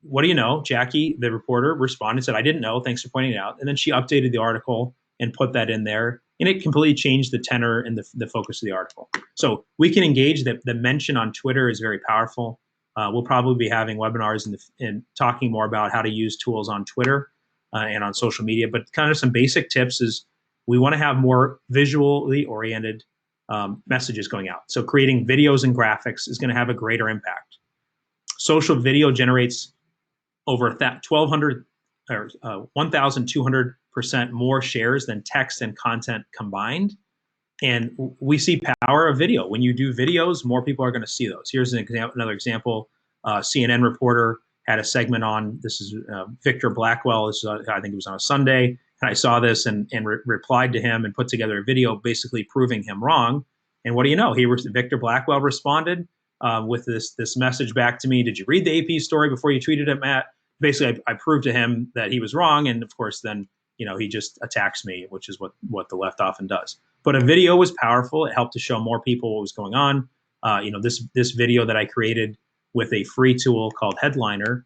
what do you know? Jackie, the reporter, responded and said, I didn't know. Thanks for pointing it out. And then she updated the article and put that in there. And it completely changed the tenor and the focus of the article. So we can engage. The mention on Twitter is very powerful. We'll probably be having webinars and talking more about how to use tools on Twitter and on social media. But kind of some basic tips is we want to have more visually oriented messages going out. So creating videos and graphics is going to have a greater impact. Social video generates over 1,200% more shares than text and content combined. And we see power of video. When you do videos, more people are going to see those. Here's another example. CNN reporter had a segment on, this is Victor Blackwell. This is, I think it was on a Sunday. And I saw this and replied to him and put together a video basically proving him wrong. And what do you know? Victor Blackwell responded with this message back to me. Did you read the AP story before you tweeted at Matt? basically I proved to him that he was wrong, and of course then he just attacks me, which is what the left often does. But a video was powerful. It helped to show more people what was going on. This video that I created with a free tool called Headliner,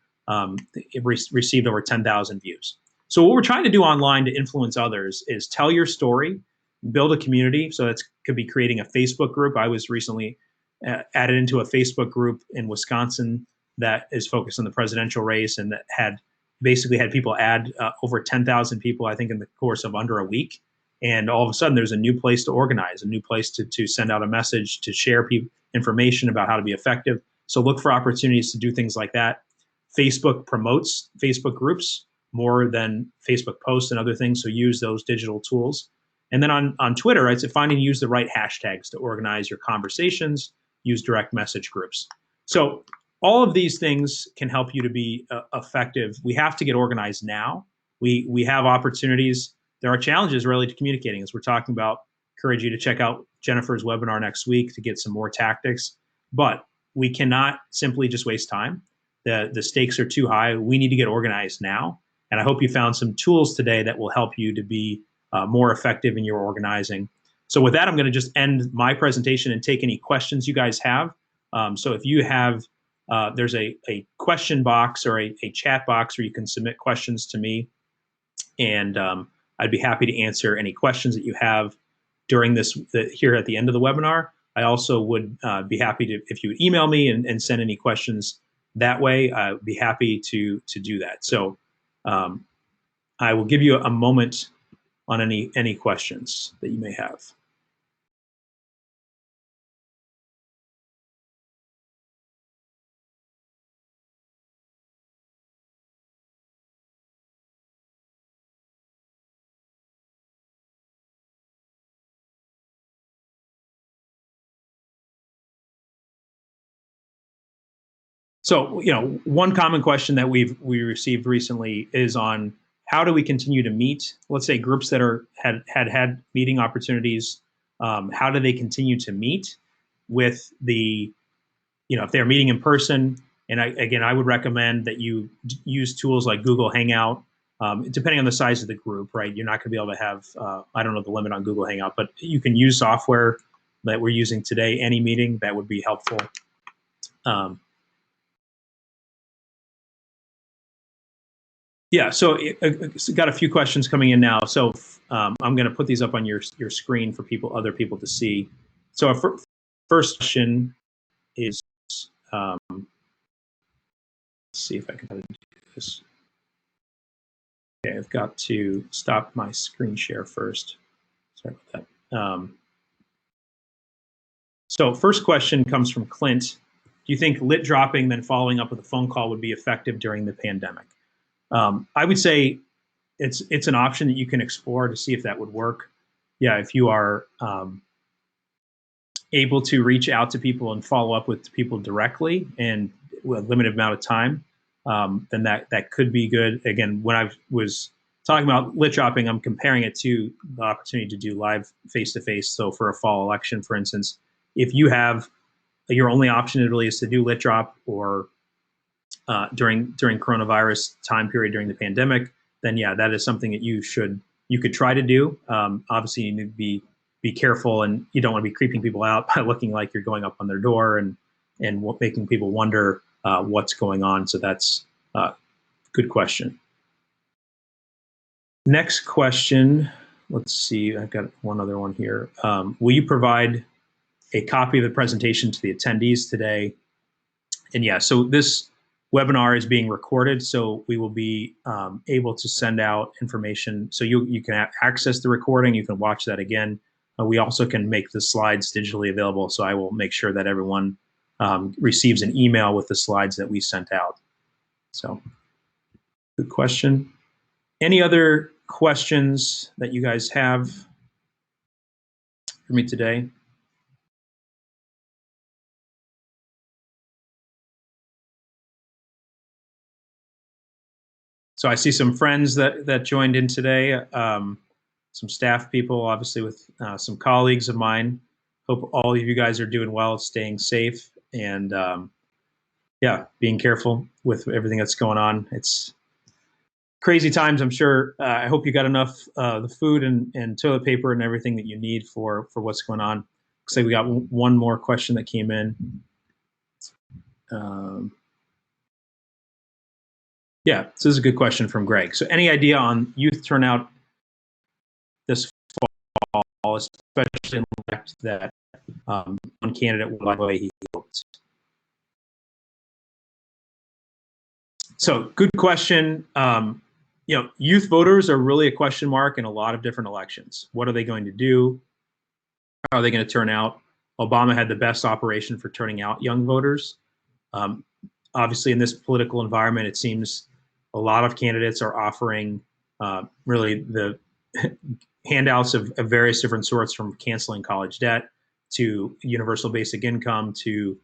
it received over 10,000 views. So what we're trying to do online to influence others is tell your story, build a community. So that could be creating a Facebook group. I was recently added into a Facebook group in Wisconsin that is focused on the presidential race, and that basically had people add over 10,000 people, I think, in the course of under a week. And all of a sudden, there's a new place to organize, a new place to send out a message, to share information about how to be effective. So look for opportunities to do things like that. Facebook promotes Facebook groups more than Facebook posts and other things, so use those digital tools. And then on Twitter, it's finding use the right hashtags to organize your conversations, use direct message groups. So all of these things can help you to be effective. We have to get organized now. We have opportunities. There are challenges really to communicating, as we're talking about. Encourage you to check out Jennifer's webinar next week to get some more tactics. But we cannot simply just waste time. The stakes are too high. We need to get organized now. And I hope you found some tools today that will help you to be more effective in your organizing. So with that, I'm going to just end my presentation and take any questions you guys have. So if you have, there's a question box or a chat box where you can submit questions to me. And I'd be happy to answer any questions that you have during this here at the end of the webinar. I also would be happy to, if you would email me and send any questions that way, I'd be happy to do that. So I will give you a moment on any questions that you may have. So, one common question that we received recently is on how do we continue to meet, let's say groups that had meeting opportunities, how do they continue to meet with the, if they're meeting in person. And I would recommend that you use tools like Google Hangout, depending on the size of the group, right? You're not going to be able to have, I don't know the limit on Google Hangout, but you can use software that we're using today, AnyMeeting, that would be helpful. Yeah, so got a few questions coming in now. So I'm going to put these up on your screen for other people to see. So our first question is, let's see if I can do this. Okay, I've got to stop my screen share first. Sorry about that. So first question comes from Clint. Do you think lit dropping then following up with a phone call would be effective during the pandemic? I would say it's an option that you can explore to see if that would work. Yeah, if you are able to reach out to people and follow up with people directly and with a limited amount of time, then that could be good. Again, when I was talking about lit dropping, I'm comparing it to the opportunity to do live face-to-face. So for a fall election, for instance, if you have your only option really is to do lit drop or during coronavirus time period during the pandemic, then yeah, that is something that you could try to do. Obviously, you need to be careful, and you don't want to be creeping people out by looking like you're going up on their door and making people wonder what's going on. So that's a good question. Next question. Let's see. I've got one other one here. Will you provide a copy of the presentation to the attendees today? And yeah, so this webinar is being recorded, so we will be able to send out information. So you can access the recording, you can watch that again. We also can make the slides digitally available, so I will make sure that everyone receives an email with the slides that we sent out. So, good question. Any other questions that you guys have for me today? So I see some friends that joined in today, some staff people, obviously with some colleagues of mine. Hope all of you guys are doing well, staying safe, and yeah, being careful with everything that's going on. It's crazy times, I'm sure. I hope you got enough the food and toilet paper and everything that you need for what's going on. Looks like we got one more question that came in. Yeah, so this is a good question from Greg. So any idea on youth turnout this fall, especially in the fact that one candidate won the way he hoped? So good question. Youth voters are really a question mark in a lot of different elections. What are they going to do? How are they going to turn out? Obama had the best operation for turning out young voters. Obviously, in this political environment, it seems a lot of candidates are offering really the handouts of various different sorts, from canceling college debt to universal basic income to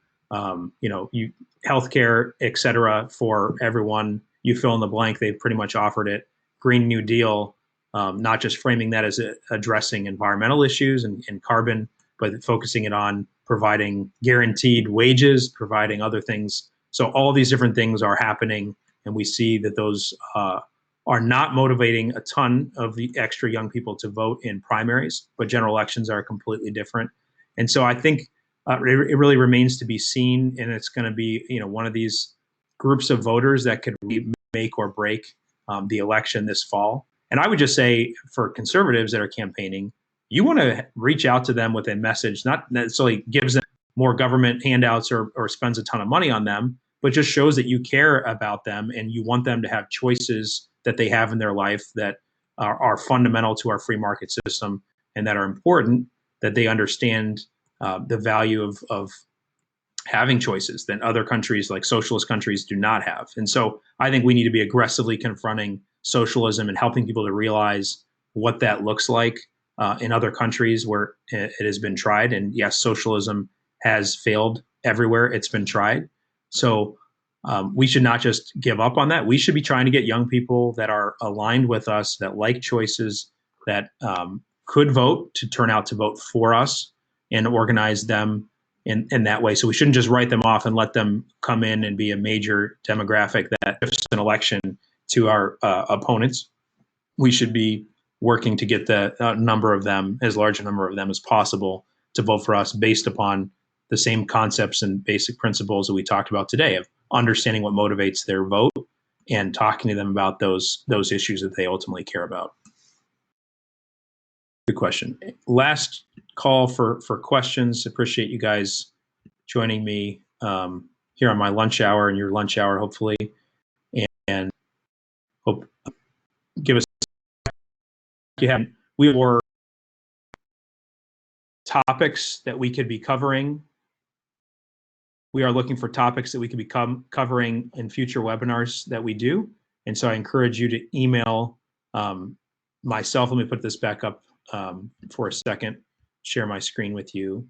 healthcare, et cetera, for everyone. You fill in the blank, they've pretty much offered it. Green New Deal, not just framing that as addressing environmental issues and carbon, but focusing it on providing guaranteed wages, providing other things. So all these different things are happening, and we see that those are not motivating a ton of the extra young people to vote in primaries, but general elections are completely different. And so I think it really remains to be seen, and it's going to be one of these groups of voters that could really make or break the election this fall. And I would just say, for conservatives that are campaigning, you want to reach out to them with a message, not necessarily gives them more government handouts or spends a ton of money on them, but just shows that you care about them and you want them to have choices that they have in their life that are fundamental to our free market system and that are important, that they understand the value of having choices that other countries, like socialist countries, do not have. And so I think we need to be aggressively confronting socialism and helping people to realize what that looks like in other countries where it has been tried. And yes, socialism has failed everywhere it's been tried. So we should not just give up on that. We should be trying to get young people that are aligned with us, that like choices, that could vote, to turn out to vote for us and organize them in that way. So we shouldn't just write them off and let them come in and be a major demographic that shifts an election to our opponents. We should be working to get the number of them, as large a number of them as possible, to vote for us based upon the same concepts and basic principles that we talked about today, of understanding what motivates their vote and talking to them about those issues that they ultimately care about. Good question. Last call for questions. Appreciate you guys joining me here on my lunch hour and your lunch hour, hopefully, and hope give us. We were topics that we could be covering. We are looking for topics that we could be covering in future webinars that we do. And so I encourage you to email myself. Let me put this back up for a second, share my screen with you.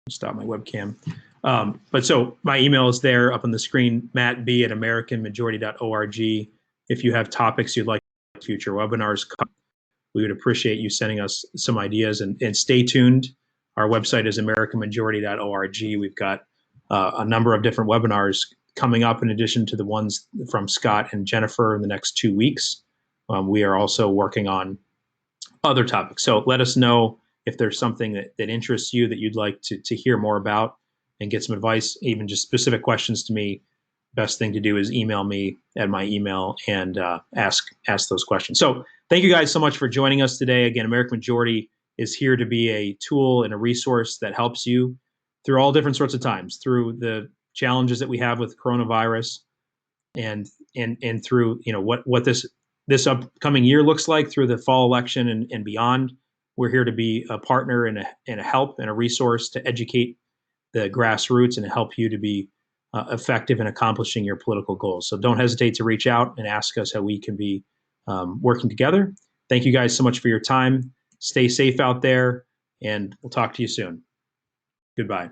Stop my webcam. But so my email is there up on the screen, mattb@americanmajority.org. If you have topics you'd like future webinars, we would appreciate you sending us some ideas, and stay tuned. Our website is americanmajority.org. We've got a number of different webinars coming up in addition to the ones from Scott and Jennifer in the next 2 weeks. We are also working on other topics. So let us know if there's something that interests you that you'd like to hear more about and get some advice, even just specific questions to me. Best thing to do is email me at my email and ask those questions. So thank you guys so much for joining us today. Again, American Majority is here to be a tool and a resource that helps you through all different sorts of times, through the challenges that we have with coronavirus, and through what this upcoming year looks like, through the fall election and beyond. We're here to be a partner and a help and a resource to educate the grassroots and help you to be effective in accomplishing your political goals. So don't hesitate to reach out and ask us how we can be working together. Thank you guys so much for your time. Stay safe out there, and we'll talk to you soon. Goodbye.